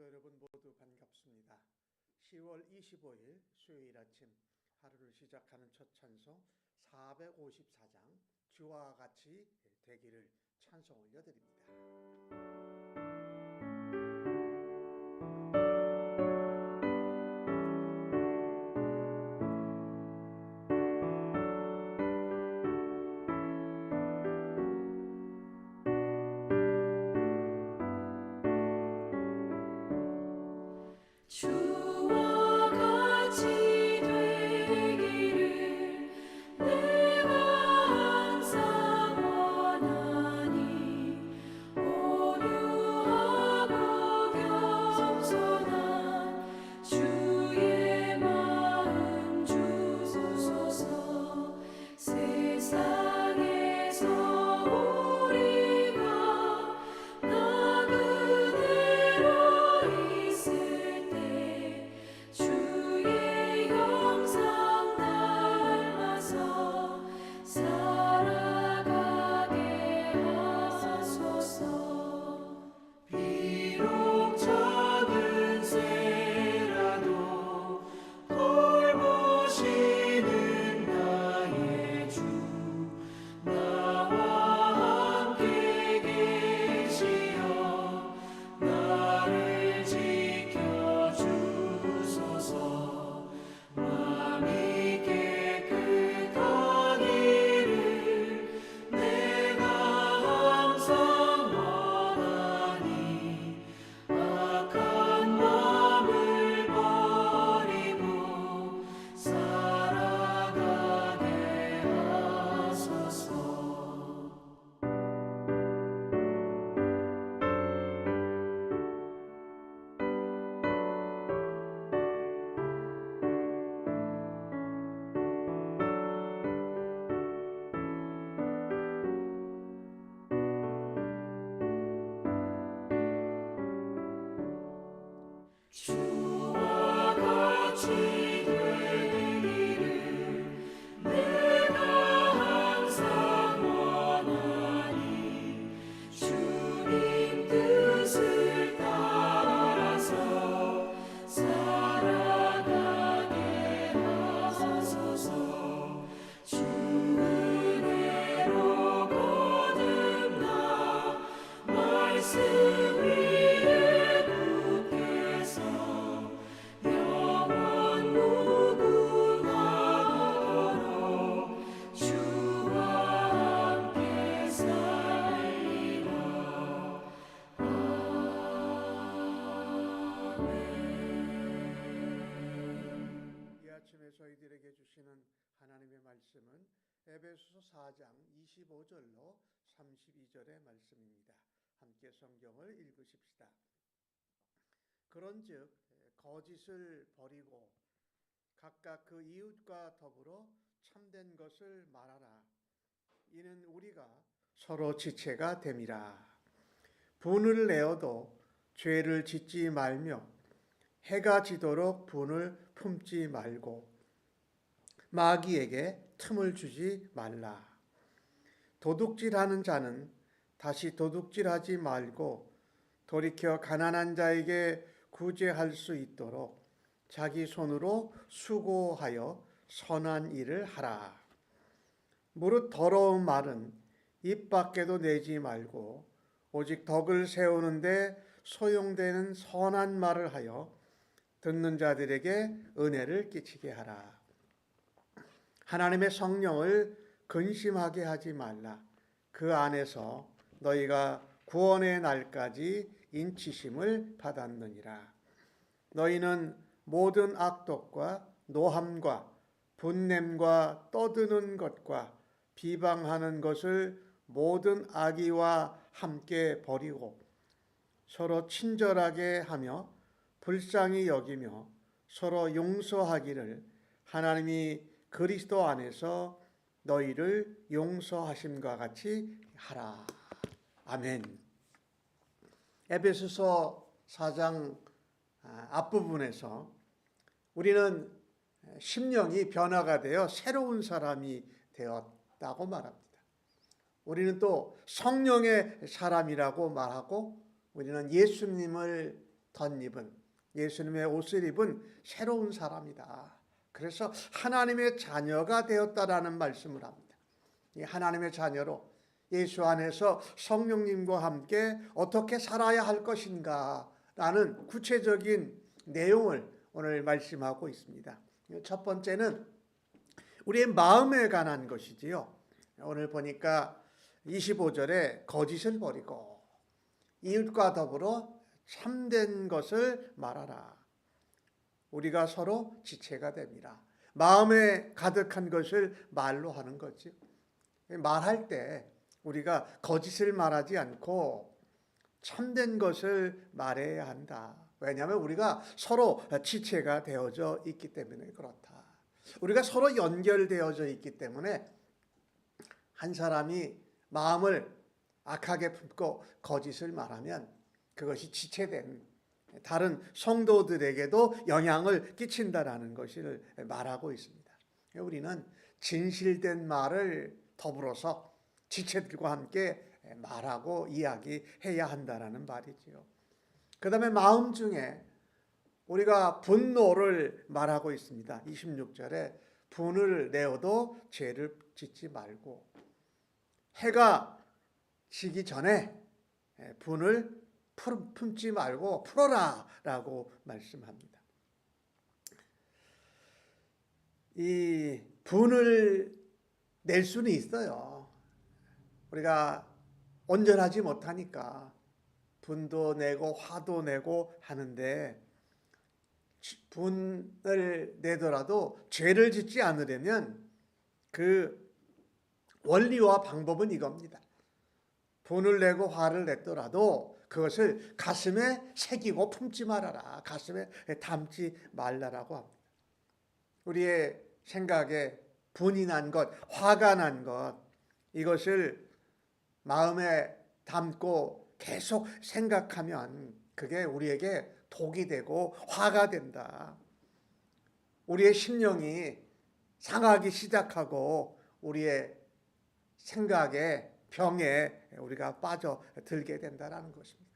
성도 여러분 모두 반갑습니다. 10월 25일 수요일 아침 하루를 시작하는 첫 찬송 454장 주와 같이 되기를 찬송 올려드립니다. 주와 같이 되기를 내가 항상 원하니 온유하고 겸손한 주의 마음 주소서. 세상에서 우리가 나그네로 있을 주의 형상 닮아서 살아가게 하소서. 비록 작은 새라도 돌보시는 나의 주 나와 함께 계시어 나를 지켜주소서. 마음이 깨끗하기를 내가 항상 원하니 악한 마음을 버리고 살아가게 하소서. 주와 같이 되기를 내가 항상 원하니 주님 뜻을 따라서 살아가게 하소서. 주 은혜로 거듭나 말씀 위에 굳게서 영원 무궁하도록 주와 함께 살리라. 아멘. 이 아침에 저희들에게 주시는 하나님의 말씀은 에베소서 4장 25절로 32절의 말씀입니다. 함께 성경을 읽으십시다. 그런즉 거짓을 버리고 각각 그 이웃과 더불어 참된 것을 말하라. 이는 우리가 서로 지체가 됨이라. 분을 내어도 죄를 짓지 말며 해가 지도록 분을 품지 말고 마귀에게 틈을 주지 말라. 도둑질하는 자는 다시 도둑질하지 말고 돌이켜 가난한 자에게 구제할 수 있도록 자기 손으로 수고하여 선한 일을 하라. 무릇 더러운 말은 입 밖에도 내지 말고 오직 덕을 세우는데 소용되는 선한 말을 하여 듣는 자들에게 은혜를 끼치게 하라. 하나님의 성령을 근심하게 하지 말라. 그 안에서 너희가 구원의 날까지 인치심을 받았느니라. 너희는 모든 악독과 노함과 분냄과 떠드는 것과 비방하는 것을 모든 악의와 함께 버리고 서로 친절하게 하며 불쌍히 여기며 서로 용서하기를 하나님이 그리스도 안에서 너희를 용서하심과 같이 하라. 아멘. 에베소서 4장 앞부분에서 우리는 심령이 변화가 되어 새로운 사람이 되었다고 말합니다. 우리는 또 성령의 사람이라고 말하고 우리는 예수님을 덧입은 예수님의 옷을 입은 새로운 사람이다. 그래서 하나님의 자녀가 되었다라는 말씀을 합니다. 이 하나님의 자녀로 예수 안에서 성령님과 함께 어떻게 살아야 할 것인가라는 구체적인 내용을 오늘 말씀하고 있습니다. 첫 번째는 우리의 마음에 관한 것이지요. 오늘 보니까 25절에 거짓을 버리고 이웃과 더불어 참된 것을 말하라. 우리가 서로 지체가 됩니다. 마음에 가득한 것을 말로 하는 거죠. 말할 때 우리가 거짓을 말하지 않고 참된 것을 말해야 한다. 왜냐하면 우리가 서로 지체가 되어져 있기 때문에 그렇다. 우리가 서로 연결되어져 있기 때문에 한 사람이 마음을 악하게 품고 거짓을 말하면 그것이 지체된 다른 성도들에게도 영향을 끼친다라는 것을 말하고 있습니다. 우리는 진실된 말을 더불어서 지체들과 함께 말하고 이야기해야 한다라는 말이지요. 그 다음에 마음 중에 우리가 분노를 말하고 있습니다. 26절에 분을 내어도 죄를 짓지 말고 해가 지기 전에 분을 품지 말고 풀어라 라고 말씀합니다. 이 분을 낼 수는 있어요. 우리가 온전하지 못하니까 분도 내고 화도 내고 하는데 분을 내더라도 죄를 짓지 않으려면 그 원리와 방법은 이겁니다. 분을 내고 화를 냈더라도 그것을 가슴에 새기고 품지 말아라. 가슴에 담지 말라라고 합니다. 우리의 생각에 분이 난 것, 화가 난 것, 이것을 마음에 담고 계속 생각하면 그게 우리에게 독이 되고 화가 된다. 우리의 심령이 상하기 시작하고 우리의 생각에 병에 우리가 빠져들게 된다는 것입니다.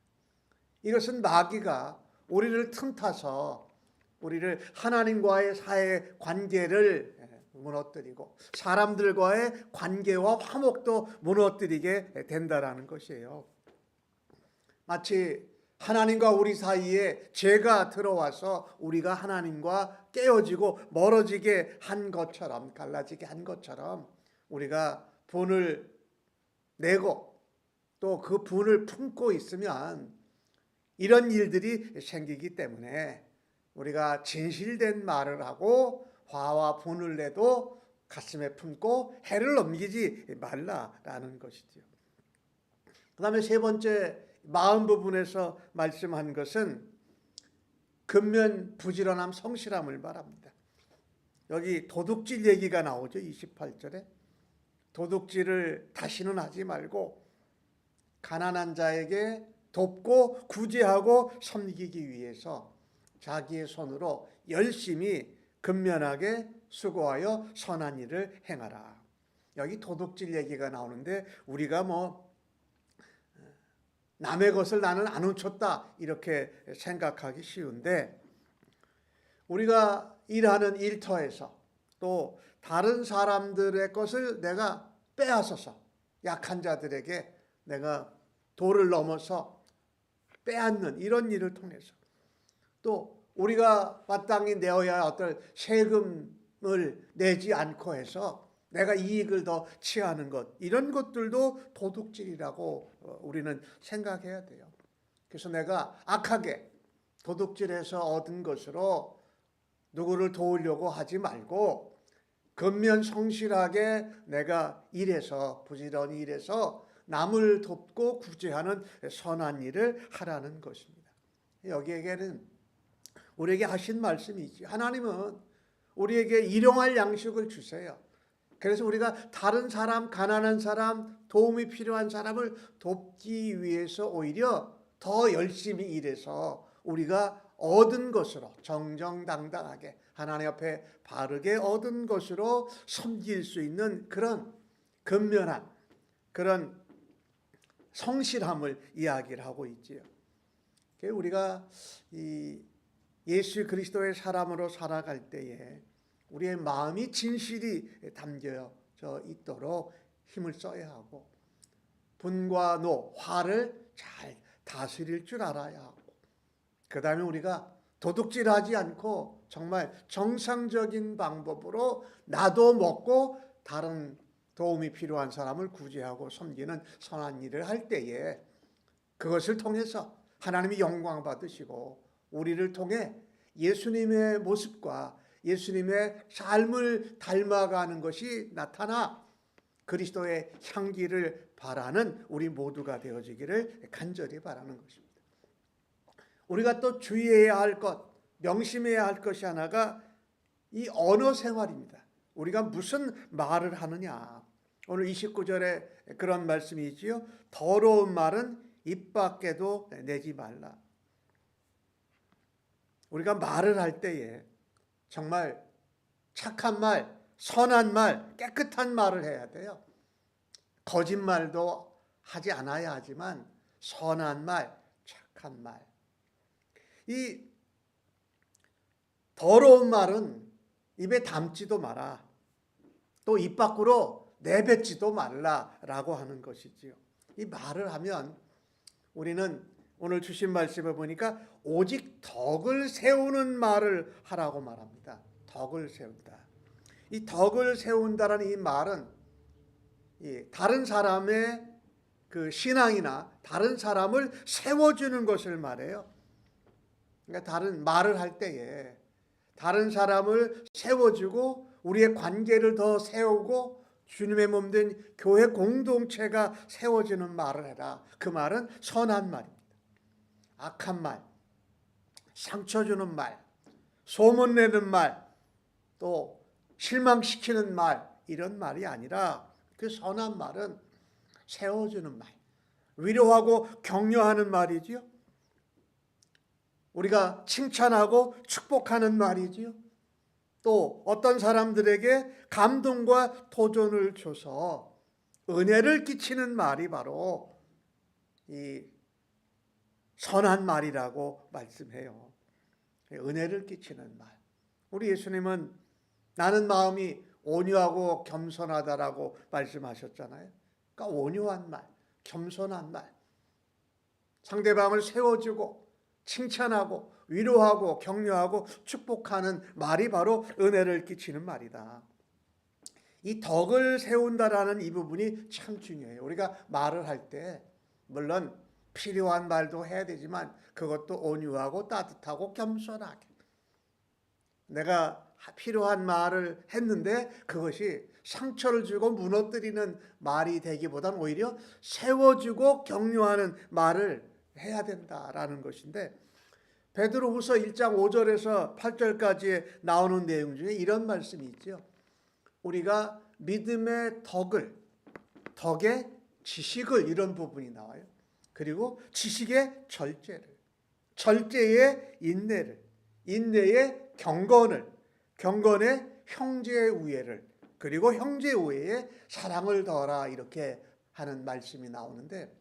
이것은 마귀가 우리를 틈타서 우리를 하나님과의 사회 관계를 무너뜨리고 사람들과의 관계와 화목도 무너뜨리게 된다는 것이에요. 마치 하나님과 우리 사이에 죄가 들어와서 우리가 하나님과 깨어지고 멀어지게 한 것처럼, 갈라지게 한 것처럼 우리가 분을 내고 또 그 분을 품고 있으면 이런 일들이 생기기 때문에 우리가 진실된 말을 하고 화와 분을 내도 가슴에 품고 해를 넘기지 말라라는 것이죠. 그 다음에 세 번째 마음 부분에서 말씀한 것은 근면 부지런함 성실함을 말합니다. 여기 도둑질 얘기가 나오죠. 28절에 도둑질을 다시는 하지 말고 가난한 자에게 돕고 구제하고 섬기기 위해서 자기의 손으로 열심히 근면하게 수고하여 선한 일을 행하라. 여기 도둑질 얘기가 나오는데 우리가 남의 것을 나는 안 훔쳤다 이렇게 생각하기 쉬운데 우리가 일하는 일터에서 또 다른 사람들의 것을 내가 빼앗아서 약한 자들에게 내가 도를 넘어서 빼앗는 이런 일을 통해서 또 우리가 마땅히 내어야 할 어떤 세금을 내지 않고 해서 내가 이익을 더 취하는 것 이런 것들도 도둑질이라고 우리는 생각해야 돼요. 그래서 내가 악하게 도둑질해서 얻은 것으로 누구를 도우려고 하지 말고 근면 성실하게 내가 일해서 부지런히 일해서 남을 돕고 구제하는 선한 일을 하라는 것입니다. 여기에게는 우리에게 하신 말씀이지. 하나님은 우리에게 일용할 양식을 주세요. 그래서 우리가 다른 사람, 가난한 사람, 도움이 필요한 사람을 돕기 위해서 오히려 더 열심히 일해서 우리가 얻은 것으로 정정당당하게 하나님 앞에 바르게 얻은 것으로 섬길 수 있는 그런 근면한 그런 성실함을 이야기를 하고 있지요. 우리가 이 예수 그리스도의 사람으로 살아갈 때에 우리의 마음이 진실이 담겨져 있도록 힘을 써야 하고, 분과 노, 화를 잘 다스릴 줄 알아야 하고, 그 다음에 우리가 도둑질하지 않고 정말 정상적인 방법으로 나도 먹고 다른 도움이 필요한 사람을 구제하고 섬기는 선한 일을 할 때에 그것을 통해서 하나님이 영광 받으시고 우리를 통해 예수님의 모습과 예수님의 삶을 닮아가는 것이 나타나 그리스도의 향기를 바라는 우리 모두가 되어지기를 간절히 바라는 것입니다. 우리가 또 주의해야 할 것, 명심해야 할 것이 하나가 이 언어 생활입니다. 우리가 무슨 말을 하느냐. 오늘 29절에 그런 말씀이 있지요. 더러운 말은 입 밖에도 내지 말라. 우리가 말을 할 때에 정말 착한 말, 선한 말, 깨끗한 말을 해야 돼요. 거짓말도 하지 않아야 하지만 선한 말, 착한 말. 이 더러운 말은 입에 담지도 마라. 또 입 밖으로 내뱉지도 말라라고 하는 것이지요. 이 말을 하면 우리는 오늘 주신 말씀을 보니까 오직 덕을 세우는 말을 하라고 말합니다. 덕을 세운다. 이 덕을 세운다라는 이 말은 다른 사람의 그 신앙이나 다른 사람을 세워주는 것을 말해요. 그러니까 다른 말을 할 때에 다른 사람을 세워주고 우리의 관계를 더 세우고 주님의 몸 된 교회 공동체가 세워지는 말을 해라. 그 말은 선한 말입니다. 악한 말, 상처 주는 말, 소문내는 말, 또 실망시키는 말, 이런 말이 아니라 그 선한 말은 세워주는 말, 위로하고 격려하는 말이지요. 우리가 칭찬하고 축복하는 말이지요. 또 어떤 사람들에게 감동과 도전을 줘서 은혜를 끼치는 말이 바로 이 선한 말이라고 말씀해요. 은혜를 끼치는 말. 우리 예수님은 나는 마음이 온유하고 겸손하다라고 말씀하셨잖아요. 그러니까 온유한 말, 겸손한 말, 상대방을 세워주고 칭찬하고 위로하고 격려하고 축복하는 말이 바로 은혜를 끼치는 말이다. 이 덕을 세운다라는 이 부분이 참 중요해요. 우리가 말을 할 때 물론 필요한 말도 해야 되지만 그것도 온유하고 따뜻하고 겸손하게, 내가 필요한 말을 했는데 그것이 상처를 주고 무너뜨리는 말이 되기보다는 오히려 세워주고 격려하는 말을 해야 된다라는 것인데, 베드로후서 1장 5절에서 8절까지 나오는 내용 중에 이런 말씀이 있죠. 우리가 믿음의 덕의 지식을, 이런 부분이 나와요. 그리고 지식의 절제의 인내를, 인내의 경건의 형제의 우애를, 그리고 형제의 우애에 사랑을 더하라, 이렇게 하는 말씀이 나오는데,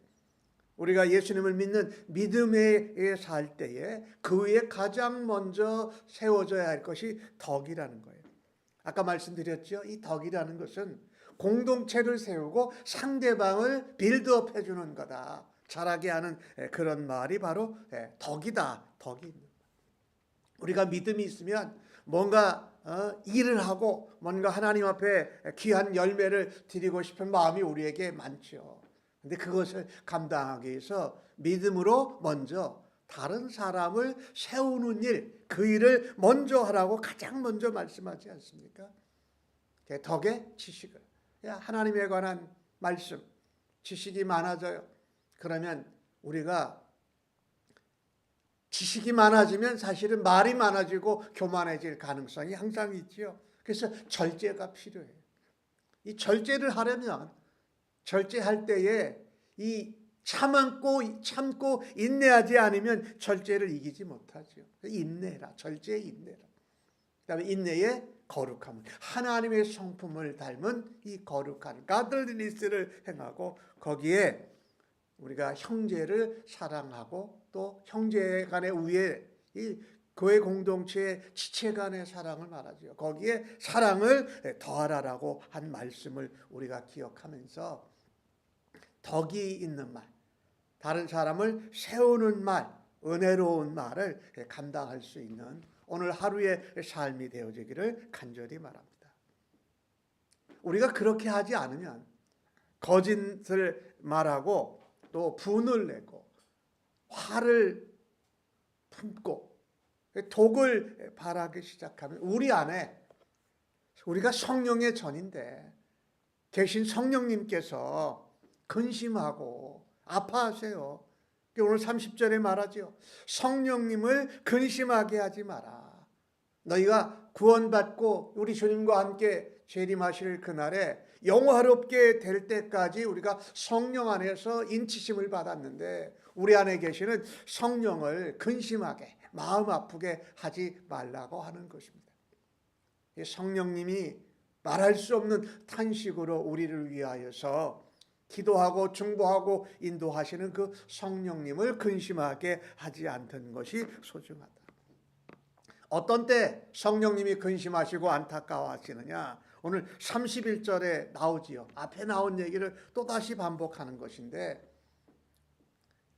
우리가 예수님을 믿는 믿음에 살 때에 그 위에 가장 먼저 세워져야 할 것이 덕이라는 거예요. 아까 말씀드렸죠. 이 덕이라는 것은 공동체를 세우고 상대방을 빌드업 해주는 거다, 자라게 하는 그런 말이 바로 덕이다. 덕이 있는. 우리가 믿음이 있으면 뭔가 일을 하고 뭔가 하나님 앞에 귀한 열매를 드리고 싶은 마음이 우리에게 많죠. 근데 그것을 감당하기 위해서 믿음으로 먼저 다른 사람을 세우는 일, 그 일을 먼저 하라고 가장 먼저 말씀하지 않습니까? 덕의 지식을, 하나님에 관한 말씀, 지식이 많아져요. 그러면 우리가 지식이 많아지면 사실은 말이 많아지고 교만해질 가능성이 항상 있지요. 그래서 절제가 필요해요. 이 절제를 하려면, 절제할 때에 이 참고 인내하지 않으면 절제를 이기지 못하죠. 인내라, 절제의 인내라. 그다음에 인내의 거룩함을, 하나님의 성품을 닮은 이 거룩한 가들리니스를 행하고 거기에 우리가 형제를 사랑하고 또 형제 간의 우애, 이 교회 공동체의 지체 간의 사랑을 말하죠. 거기에 사랑을 더하라라고 한 말씀을 우리가 기억하면서 덕이 있는 말, 다른 사람을 세우는 말, 은혜로운 말을 감당할 수 있는 오늘 하루의 삶이 되어지기를 간절히 말합니다. 우리가 그렇게 하지 않으면 거짓을 말하고 또 분을 내고 화를 품고 독을 발하기 시작하면 우리 안에, 우리가 성령의 전인데 계신 성령님께서 근심하고 아파하세요. 오늘 30절에 말하죠. 성령님을 근심하게 하지 마라. 너희가 구원받고 우리 주님과 함께 재림하실 그날에 영화롭게 될 때까지 우리가 성령 안에서 인치심을 받았는데 우리 안에 계시는 성령을 근심하게, 마음 아프게 하지 말라고 하는 것입니다. 성령님이 말할 수 없는 탄식으로 우리를 위하여서 기도하고 중보하고 인도하시는 그 성령님을 근심하게 하지 않던 것이 소중하다. 어떤 때 성령님이 근심하시고 안타까워하시느냐? 오늘 31절에 나오지요. 앞에 나온 얘기를 또다시 반복하는 것인데,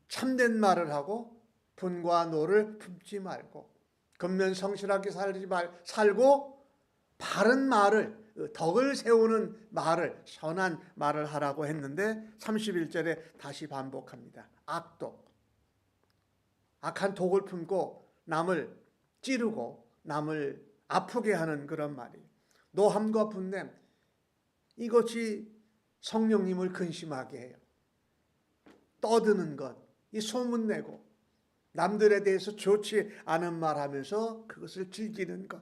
참된 말을 하고 분과 노를 품지 말고 근면성실하게 살고 바른 말을, 덕을 세우는 말을, 선한 말을 하라고 했는데 31절에 다시 반복합니다. 악독, 악한 독을 품고 남을 찌르고 남을 아프게 하는 그런 말이에요. 노함과 분냄, 이것이 성령님을 근심하게 해요. 떠드는 것, 이 소문내고 남들에 대해서 좋지 않은 말하면서 그것을 즐기는 것,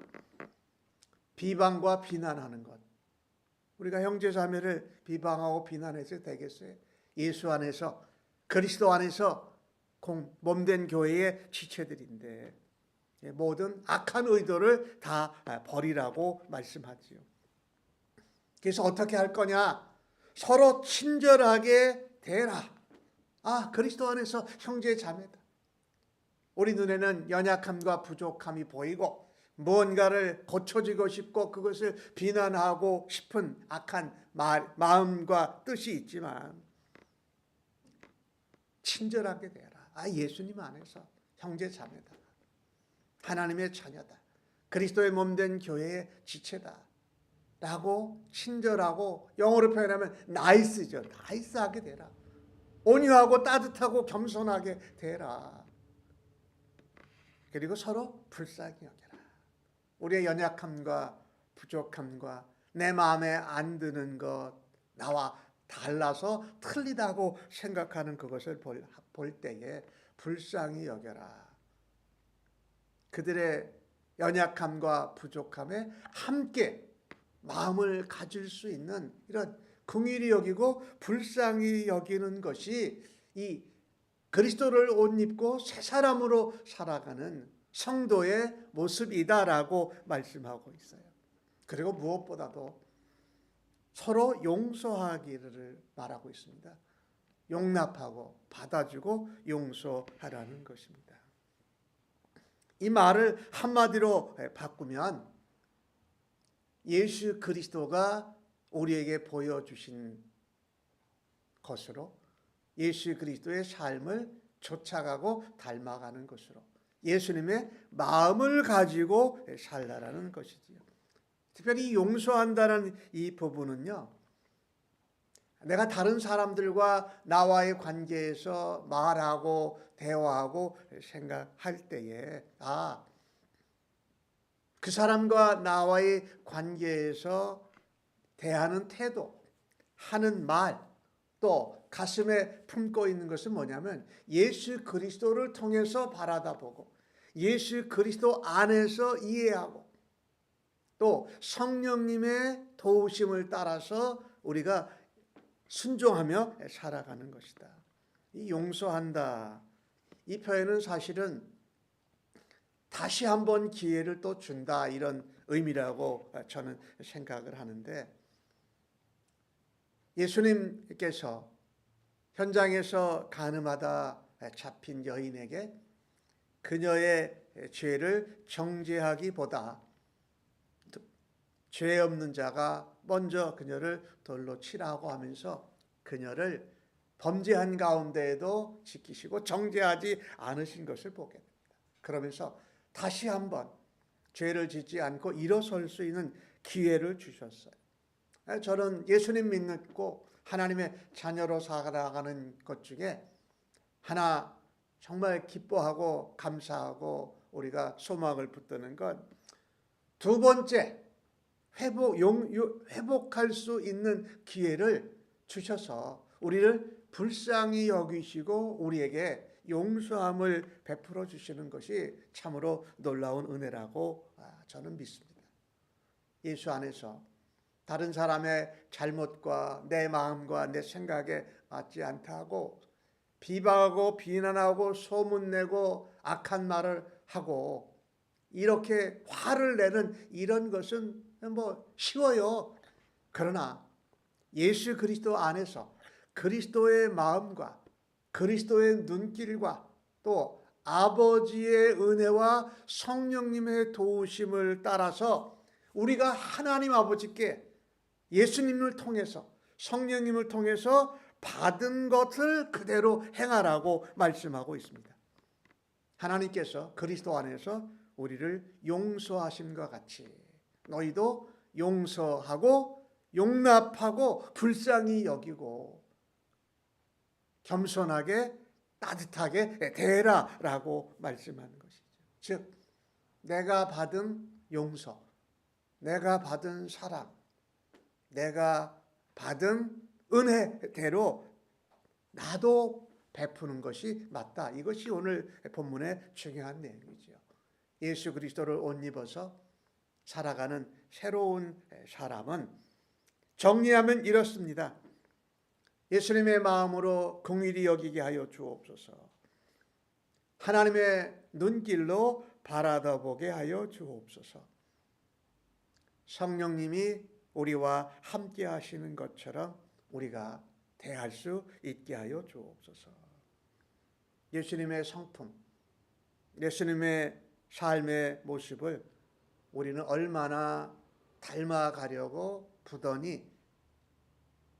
비방과 비난하는 것. 우리가 형제자매를 비방하고 비난해서 되겠어요? 예수 안에서, 그리스도 안에서 몸된 교회의 지체들인데 모든 악한 의도를 다 버리라고 말씀하지요. 그래서 어떻게 할 거냐? 서로 친절하게 대라. 그리스도 안에서 형제 자매다. 우리 눈에는 연약함과 부족함이 보이고 무언가를 고쳐지고 싶고 그것을 비난하고 싶은 악한 마음과 뜻이 있지만 친절하게 되라. 예수님 안에서 형제 자매다. 하나님의 자녀다. 그리스도의 몸된 교회의 지체다. 라고 친절하고, 영어로 표현하면 나이스죠. 나이스하게 되라. 온유하고 따뜻하고 겸손하게 되라. 그리고 서로 불쌍히 여겨라. 우리의 연약함과 부족함과 내 마음에 안 드는 것, 나와 달라서 틀리다고 생각하는 그것을 볼 때에 불쌍히 여겨라. 그들의 연약함과 부족함에 함께 마음을 가질 수 있는 이런 긍휼히 여기고 불쌍히 여기는 것이 이 그리스도를 옷 입고 새 사람으로 살아가는 성도의 모습이다라고 말씀하고 있어요. 그리고 무엇보다도 서로 용서하기를 말하고 있습니다. 용납하고 받아주고 용서하라는 것입니다. 이 말을 한마디로 바꾸면 예수 그리스도가 우리에게 보여주신 것으로 예수 그리스도의 삶을 쫓아가고 닮아가는 것으로 예수님의 마음을 가지고 살라라는 것이지요. 특별히 용서한다는 이 부분은요, 내가 다른 사람들과 나와의 관계에서 말하고 대화하고 생각할 때에 그 사람과 나와의 관계에서 대하는 태도, 하는 말, 또 가슴에 품고 있는 것은 뭐냐면 예수 그리스도를 통해서 바라다보고 예수 그리스도 안에서 이해하고 또 성령님의 도우심을 따라서 우리가 순종하며 살아가는 것이다. 이 용서한다, 이 표현은 사실은 다시 한번 기회를 또 준다, 이런 의미라고 저는 생각을 하는데, 예수님께서 현장에서 가늠하다 잡힌 여인에게 그녀의 죄를 정죄하기보다 죄 없는 자가 먼저 그녀를 돌로 치라고 하면서 그녀를 범죄한 가운데에도 지키시고 정죄하지 않으신 것을 보게 됩니다. 그러면서 다시 한번 죄를 짓지 않고 일어설 수 있는 기회를 주셨어요. 저는 예수님 믿고 하나님의 자녀로 살아가는 것 중에 하나 정말 기뻐하고 감사하고 우리가 소망을 붙드는 건 두 번째 회복할 수 있는 기회를 주셔서 우리를 불쌍히 여기시고 우리에게 용서함을 베풀어 주시는 것이 참으로 놀라운 은혜라고 저는 믿습니다. 예수 안에서 다른 사람의 잘못과 내 마음과 내 생각에 맞지 않다고 비방하고 비난하고 소문내고 악한 말을 하고 이렇게 화를 내는 이런 것은 쉬워요. 그러나 예수 그리스도 안에서 그리스도의 마음과 그리스도의 눈길과 또 아버지의 은혜와 성령님의 도우심을 따라서 우리가 하나님 아버지께 예수님을 통해서 성령님을 통해서 받은 것을 그대로 행하라고 말씀하고 있습니다. 하나님께서 그리스도 안에서 우리를 용서하심과 같이 너희도 용서하고 용납하고 불쌍히 여기고 겸손하게 따뜻하게 대해라라고 말씀하는 것이죠. 즉 내가 받은 용서, 내가 받은 사랑, 내가 받은 은혜대로 나도 베푸는 것이 맞다. 이것이 오늘 본문의 중요한 내용이죠. 예수 그리스도를 옷 입어서 살아가는 새로운 사람은 정리하면 이렇습니다. 예수님의 마음으로 긍휼히 여기게 하여 주옵소서. 하나님의 눈길로 바라다보게 하여 주옵소서. 성령님이 우리와 함께 하시는 것처럼 우리가 대할 수 있게 하여 주옵소서. 예수님의 성품, 예수님의 삶의 모습을 우리는 얼마나 닮아가려고 부단히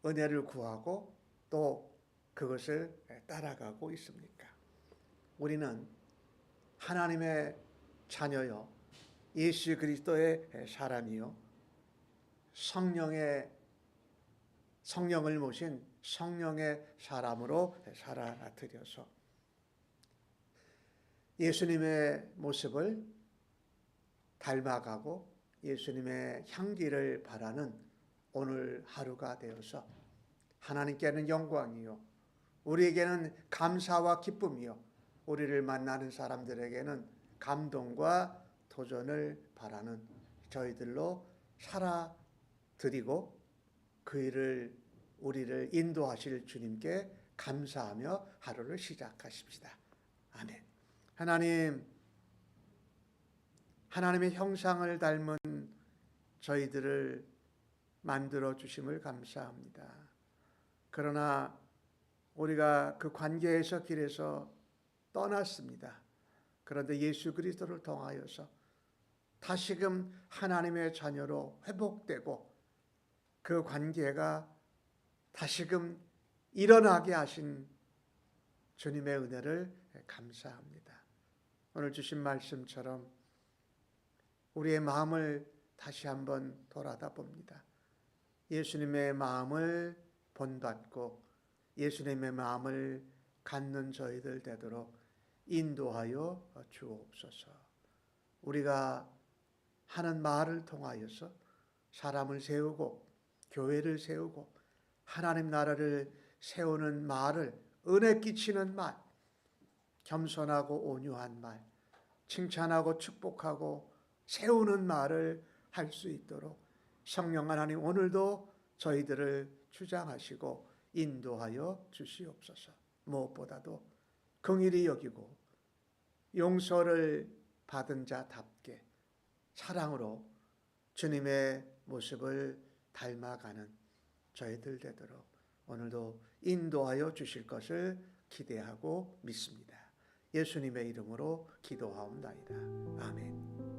은혜를 구하고 또 그것을 따라가고 있습니까? 우리는 하나님의 자녀요, 예수 그리스도의 사람이요, 성령을 모신 성령의 사람으로 살아드려서 예수님의 모습을 닮아가고 예수님의 향기를 바라는 오늘 하루가 되어서 하나님께는 영광이요, 우리에게는 감사와 기쁨이요, 우리를 만나는 사람들에게는 감동과 도전을 바라는 저희들로 살아드리고 그 일을 우리를 인도하실 주님께 감사하며 하루를 시작하십시다. 아멘. 하나님의 형상을 닮은 저희들을 만들어 주심을 감사합니다. 그러나 우리가 그 관계에서 길에서 떠났습니다. 그런데 예수 그리스도를 통하여서 다시금 하나님의 자녀로 회복되고 그 관계가 다시금 일어나게 하신 주님의 은혜를 감사합니다. 오늘 주신 말씀처럼 우리의 마음을 다시 한번 돌아다 봅니다. 예수님의 마음을 본받고 예수님의 마음을 갖는 저희들 되도록 인도하여 주옵소서. 우리가 하는 말을 통하여서 사람을 세우고 교회를 세우고 하나님 나라를 세우는 말을, 은혜 끼치는 말, 겸손하고 온유한 말, 칭찬하고 축복하고 세우는 말을 할 수 있도록 성령 하나님 오늘도 저희들을 주장하시고 인도하여 주시옵소서. 무엇보다도 긍휼히 여기고 용서를 받은 자답게 사랑으로 주님의 모습을 닮아가는 저희들 되도록 오늘도 인도하여 주실 것을 기대하고 믿습니다. 예수님의 이름으로 기도하옵나이다. 아멘.